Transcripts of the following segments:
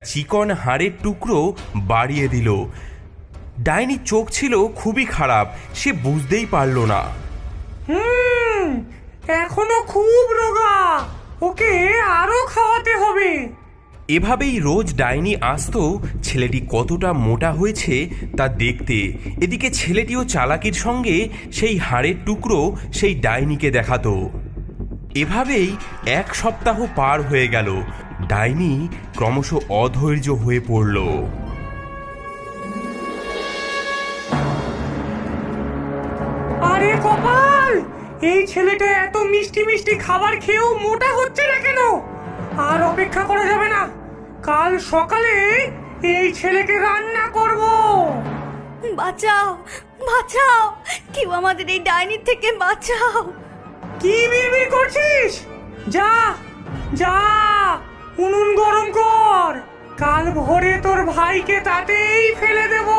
চিকন হাড়ের টুকরো বাড়িয়ে দিল। ডাইনির চোখ ছিল খুবই খারাপ, সে বুঝতেই পারল না। এখনো খুব রোগা, ওকে আরো খাওয়াতে হবে। এভাবেই রোজ ডাইনি আসতো ছেলেটি কতটা মোটা হয়েছে তা দেখতে। এদিকে ছেলেটিও চালাকির সঙ্গে সেই হাড়ের টুকরো সেই ডাইনিকে দেখাতো। এভাবেই 1 সপ্তাহ পার হয়ে গেল। ডাইনি ক্রমশ অধৈর্য হয়ে পড়ল। আরে কপাল, এই ছেলেটা এত মিষ্টি মিষ্টি খাবার খেয়েও মোটা হচ্ছে না কেন? আর অপেক্ষা করা যাবে না, কাল সকালে এই ছেলেকে রান্না করব। বাঁচাও, বাঁচাও, কেউ আমাদের এই ডাইনির থেকে বাঁচাও। কি বিড়বিড় করছিস? যা যা, উনুন গরম কর, কাল ভোরে তোর ভাইকে তাতেই ফেলে দেব।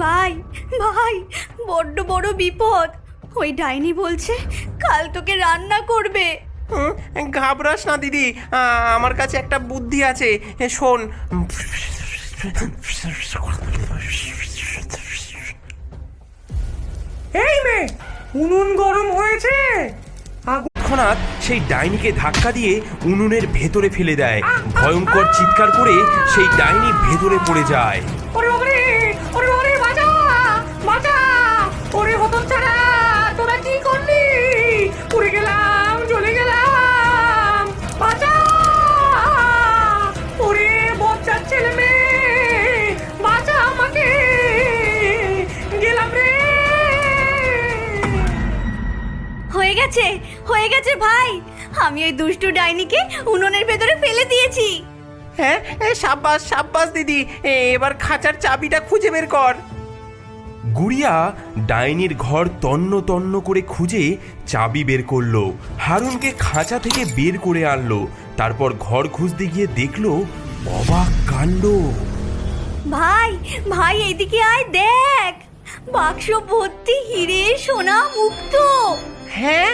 ভাই ভাই, বড্ড বড় বিপদ। ওই ডাইনি বলছে কাল তোকে রান্না করবে। ঘাবড়াস না দিদি, আমার কাছে একটা বুদ্ধি আছে, শোন। এই মেয়ে, উনুন গরম হয়েছে। তৎক্ষণাৎ সেই ডাইনিকে ধাক্কা দিয়ে উনুনের ভেতরে ফেলে দেয়। ভয়ঙ্কর চিৎকার করে সেই ডাইনি ভেতরে পড়ে যায়। ওরে ওরে, ওরে ওরে, বাঁচা বাঁচা, ওরে হতচ্ছাড়া, তোরা কি করলি? উড়ে গেলাম, চলে গেলাম, বাঁচা। ওরে বচ্চার ছেলে মেয়ে, বাঁচা আমাকে, গেলাম রে। হয়ে গেছে, হয়ে গেছে ভাই, আমি ওই দুষ্টু ডাইনিকে উনুনের ভেতরে ফেলে দিয়েছি। হ্যাঁ, সাব্বাস সাব্বাস দিদি, এবার খাঁচার চাবিটা খুঁজে বের কর। গুড়িয়া ডাইনির ঘর তন্ন তন্ন করে খুঁজে চাবি বের করলো। হারুনকে খাঁচা থেকে বের করে আনলো। তারপর ঘর খুঁজতে গিয়ে দেখলো অবাক কাণ্ড। ভাই ভাই, এদিকে আয়, দেখ, বাক্স ভর্তি হিরে, সোনা, মুক্ত। হ্যাঁ,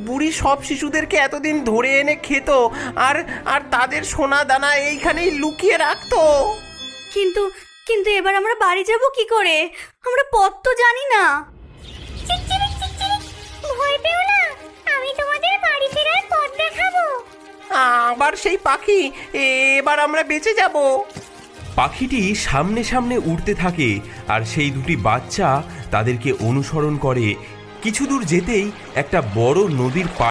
বুড়ি সব শিশুদেরকে এতদিন ধরে এনে খেত, আর আর তাদের সোনা দানা এইখানেই লুকিয়ে রাখতো। কিন্তু কিন্তু এবার আমরা বাড়ি যাব কি করে? আমরা পথ তো জানি না। ভয় পেও না, আমি তোমাদের বাড়ি ফেরার পথ দেখাবো। আবার সেই পাখি, এবার আমরা বেঁচে যাব। পাখিটি সামনে সামনে উড়তে থাকে আর সেই দুটি বাচ্চা তাদেরকে অনুসরণ করে। কিছু দূর যেতেই একটা বড় নদীর